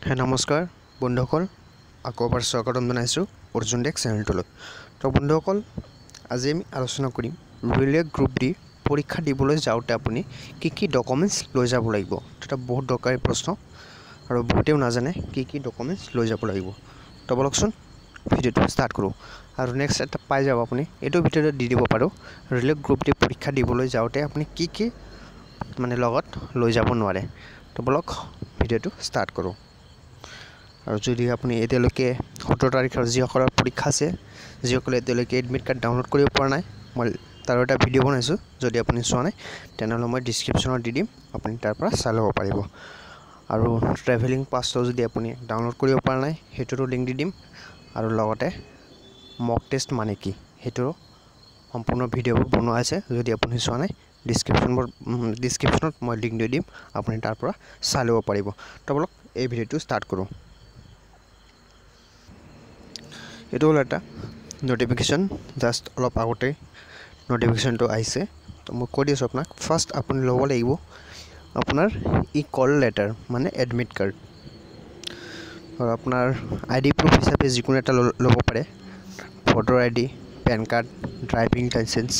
নমস্কাৰ বন্ধুসকল, আকৌ এবাৰ স্বাগতম জনাইছোঁ অৰ্জুন ডেক চেনেলটোলৈ। তো বন্ধুসকল, আজি আমি আলোচনা কৰিম ৰেলৱে গ্ৰুপ ডি পৰীক্ষা দিবলৈ যাওঁতে আপুনি কি ডকুমেণ্টছ লৈ যাব লাগিব। এটা বহুত দৰকাৰী প্ৰশ্ন আৰু বহুতেও নাজানে কি ডকুমেণ্টছ লৈ যাব লাগিব। তো বলকচোন ভিডিঅ'টো ষ্টাৰ্ট কৰোঁ। আৰু নেক্সট এটা পাই যাব আপুনি, এইটো ভিডিঅ'তে দি দিব পাৰোঁ ৰেলৱে গ্ৰুপ ডি পৰীক্ষা দিবলৈ যাওঁতে আপুনি কি লগত লৈ যাব নোৱাৰে। তো বলক ভিডিঅ'টো ষ্টাৰ্ট কৰোঁ। আৰু যদি আপুনি এতিয়ালৈকে 17 তাৰিখৰ যিসকলৰ পৰীক্ষা আছে, যিসকলে এতিয়ালৈকে এডমিট কাৰ্ড ডাউনলোড কৰিব পৰা নাই, মই তাৰ এটা ভিডিঅ' বনাইছোঁ। যদি আপুনি চোৱা নাই তেনেহ'লে মই ডিছক্ৰিপশ্যনত দি দিম, আপুনি তাৰ পৰা চাই ল'ব পাৰিব। আৰু ট্ৰেভেলিং পাছটো যদি আপুনি ডাউনলোড কৰিব পৰা নাই, সেইটোৰো লিংক দি দিম। আৰু লগতে মক টেষ্ট মানে কি সেইটোৰো সম্পূৰ্ণ ভিডিঅ'বোৰ বনোৱা আছে। যদি আপুনি চোৱা নাই ডিছক্ৰিপশ্যনত মই লিংক দি দিম, আপুনি তাৰ পৰা চাই ল'ব পাৰিব। তো বলক এই ভিডিঅ'টো ষ্টাৰ্ট কৰোঁ। এইটো হ'ল এটা ন'টিফিকেশ্যন, জাষ্ট অলপ আগতে ন'টিফিকেশ্যনটো আহিছে। তো মই কৈ দিছোঁ আপোনাক, ফাৰ্ষ্ট আপুনি ল'ব লাগিব আপোনাৰ কল লেটাৰ মানে এডমিট কাৰ্ড। আৰু আপোনাৰ ID প্ৰুফ হিচাপে যিকোনো এটা ল'ব পাৰে, voter ID, PAN card, driving licence,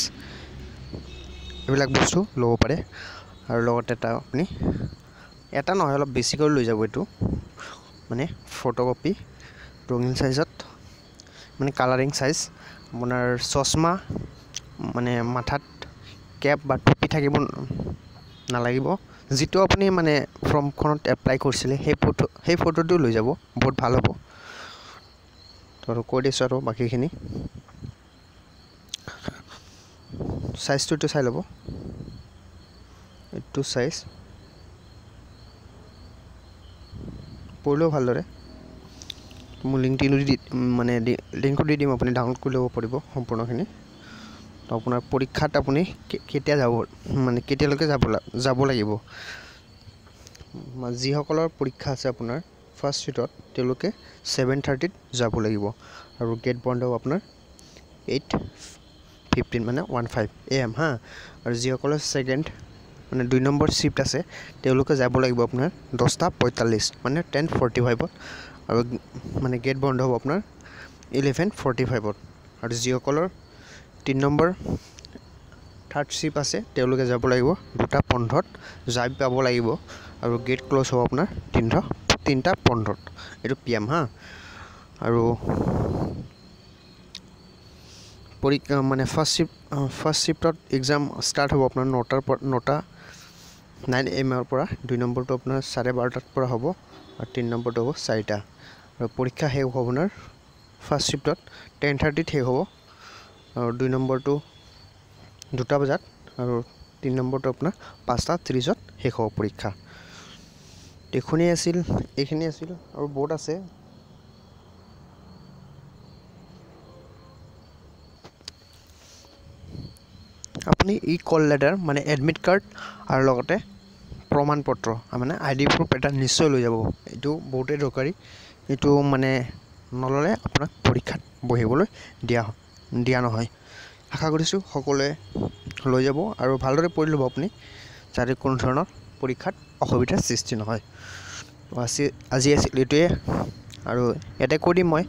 এইবিলাক বস্তু ল'ব পাৰে। আৰু লগতে আপুনি এটা নহয় অলপ বেছিকৈ লৈ যাব। এইটো মানে ফটোকপি ৰঙীন চাইজত, মানে কালাৰিং চাইজ। আপোনাৰ চশমা মানে মাথাত কেপ বা টুপি থাকিব নালাগিব। যিটো আপুনি মানে ফৰ্মখনত এপ্লাই কৰিছিলে সেই ফটোটো লৈ যাব, বহুত ভাল হ'ব। তো আৰু কৈ দিছোঁ আৰু বাকীখিনি চাইজটো চাই ল'ব। এইটো চাইজ পঢ়িলেও ভালদৰে। মোৰ লিংকটো দি দিম, আপুনি ডাউনলোড কৰি ল'ব পাৰিব সম্পূৰ্ণখিনি। তো আপোনাৰ পৰীক্ষাত আপুনি কেতিয়া কেতিয়ালৈকে যাব লাগিব। যিসকলৰ পৰীক্ষা আছে আপোনাৰ ফাৰ্ষ্ট ছিটত, তেওঁলোকে 7:30 যাব লাগিব। আৰু গেট বন্ধ হ'ব আপোনাৰ 8:15 মানে 15 AM হা। আৰু যিসকলৰ ছেকেণ্ড 2 নম্বৰ শ্বিফ্ট আছে, তেওঁলোকে যাব লাগিব আপোনাৰ 10:45 মানে 10:45ত। আৰু গেট বন্ধ হ'ব আপোনাৰ 11:45ত। আৰু যিসকলৰ 3 নম্বৰ থাৰ্ড শ্বিফ্ট আছে, তেওঁলোকে যাব লাগিব 2:15ত যাই পাব লাগিব। আৰু গেট ক্ল'জ হ'ব আপোনাৰ 3:15ত, এইটো PM হা। আৰু পৰীক্ষা ফাৰ্ষ্ট শ্বিফ্টত এক্সাম ষ্টাৰ্ট হ'ব আপোনাৰ 9 AM পৰা। 2 নম্বৰটো আপোনাৰ 12:30 পৰা হ'ব। আৰু 3 নম্বৰটো হ'ব 4টা। আৰু পৰীক্ষা শেষ হ'ব আপোনাৰ ফাৰ্ষ্ট শ্বিফ্টত 10:30ত শেষ হ'ব। আৰু 2 নম্বৰটো 2টা বজাত। আৰু 3 নম্বৰটো আপোনাৰ 5:30ত শেষ হ'ব পৰীক্ষা। এইখিনি আছিল আৰু বহুত আছে। আপুনি কল লেটাৰ মানে এডমিট কাৰ্ড আৰু লগতে প্ৰমাণ পত্ৰ মানে ID প্ৰুফ এটা নিশ্চয় লৈ যাব। এইটো বহুতেই দৰকাৰী। এইটো নল'লে আপোনাক পৰীক্ষাত বহিবলৈ দিয়া নহয়। আশা কৰিছোঁ সকলোৱে লৈ যাব আৰু ভালদৰে পঢ়ি ল'ব আপুনি, যাতে কোনো ধৰণৰ পৰীক্ষাত অসুবিধাৰ সৃষ্টি নহয়। আজি আছিল এইটোৱে। আৰু ইয়াতে কৈ দিম মই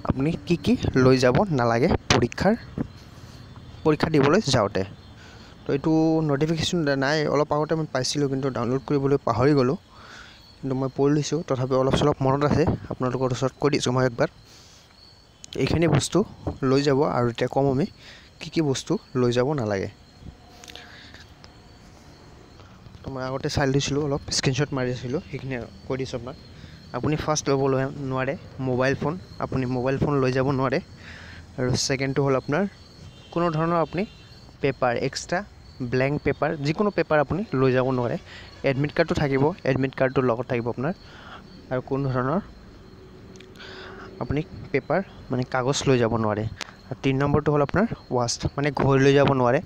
আপুনি কি লৈ যাব নালাগে পৰীক্ষা দিবলৈ যাওঁতে। তো এইটো ন'টিফিকেশ্যন নাই, অলপ আগতে মই পাইছিলোঁ, কিন্তু ডাউনলোড কৰিবলৈ পাহৰি গ'লোঁ। কিন্তু মই পঢ়ি লৈছোঁ, তথাপিও অলপ চলপ মনত আছে। আপোনালোকৰ ওচৰত কৈ দিছোঁ মই একবাৰ। এইখিনি বস্তু লৈ যাব। আৰু এতিয়া ক'ম আমি কি বস্তু লৈ যাব নালাগে। তো মই আগতে চাই লৈছিলোঁ, অলপ স্ক্ৰীনশ্বট মাৰি আছিলোঁ, সেইখিনি কৈ দিছোঁ আপোনাক। আপুনি ফাৰ্ষ্ট ল'ব নোৱাৰে মোবাইল ফোন। আপুনি মোবাইল ফোন লৈ যাব নোৱাৰে। আৰু ছেকেণ্ডটো হ'ল আপোনাৰ কোনো ধৰণৰ আপুনি পেপাৰ, এক্সট্ৰা ব্লেংক পেপাৰ, যিকোনো পেপাৰ আপুনি লৈ যাব নোৱাৰে। এডমিট কাৰ্ডটো থাকিব, এডমিট কাৰ্ডটোৰ লগত থাকিব আপোনাৰ। আৰু কোনো ধৰণৰ আপুনি পেপাৰ কাগজ লৈ যাব নোৱাৰে। আৰু 3 নম্বৰটো হ'ল আপোনাৰ ৱাষ্ট ঘড়ী লৈ যাব নোৱাৰে।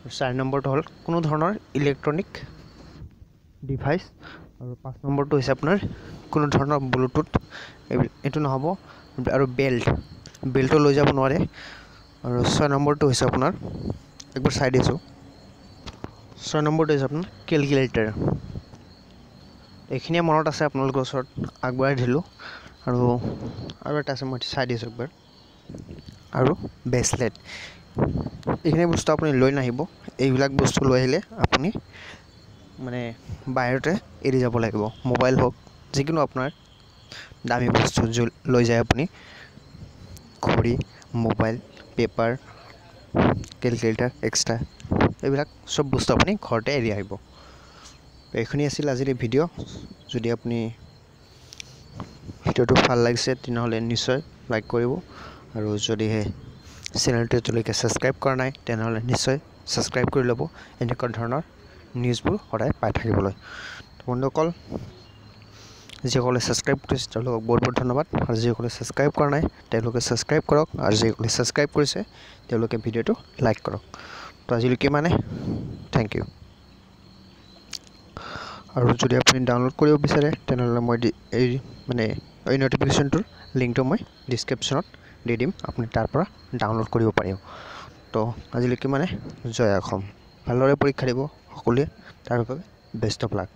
আৰু 4 নম্বৰটো হ'ল কোনো ধৰণৰ ইলেক্ট্ৰনিক ডিভাইচ। আৰু 5 নম্বৰটো হৈছে আপোনাৰ কোনো ধৰণৰ ব্লুটুথ, এইটো নহ'ব। আৰু বেল্টটো লৈ যাব নোৱাৰে। আৰু 6 নম্বৰটো হৈছে আপোনাৰ একবাৰ চাই দিছোঁ। 6 নম্বৰটো হৈছে আপোনাৰ কেলকুলেটাৰ। এইখিনিয়ে মনত আছে আপোনালোকৰ ওচৰত আগবঢ়াই দিলোঁ আৰু এটা আছে মই চাই দিছোঁ একবাৰ আৰু ব্ৰেচলেট এইখিনি বস্তু আপুনি লৈ নাহিব এইবিলাক বস্তু লৈ আহিলে আপুনি মানে বাহিৰতে এৰি যাব লাগিব মোবাইল হওক যিকোনো আপোনাৰ দামী বস্তু লৈ যায় আপুনি ঘড়ী মোবাইল পেপাৰ কেলকুলেটাৰ এক্সট্ৰা এইবিলাক সব বস্তু আপুনি ঘৰতে এৰি আহিব এইখিনি আছিল আজিৰ এই ভিডিঅ' যদি আপুনি ভিডিঅ'টো ভাল লাগিছে তেনেহ'লে নিশ্চয় লাইক কৰিব আৰু যদিহে চেনেলটো এতিয়ালৈকে ছাবস্ক্ৰাইব কৰা নাই তেনেহ'লে নিশ্চয় ছাবস্ক্ৰাইব কৰি ল'ব এনেকুৱা ধৰণৰ নিউজবোৰ সদায় পাই থাকিবলৈ বন্ধুসকল যিসকলে ছাবস্ক্ৰাইব কৰিছে তেওঁলোকক বহুত বহুত ধন্যবাদ আৰু যিসকলে ছাবস্ক্ৰাইব কৰা নাই তেওঁলোকে ছাবস্ক্ৰাইব কৰক আৰু যিসকলে ছাবস্ক্ৰাইব কৰিছে তেওঁলোকে ভিডিঅ'টো লাইক কৰক তো আজিলৈকে মানে থেংক ইউ আৰু যদি আপুনি ডাউনলোড কৰিব বিচাৰে তেনেহ'লে মই এই ন'টিফিকেশ্যনটোৰ লিংকটো মই ডিছক্ৰিপশ্যনত দি দিম আপুনি তাৰ পৰা ডাউনলোড কৰিব পাৰিব তো আজিলৈকে মানে জয় অসম ভালদৰে পৰীক্ষা দিব সকলোৱে তাৰ বাবে বেষ্ট অফ লাক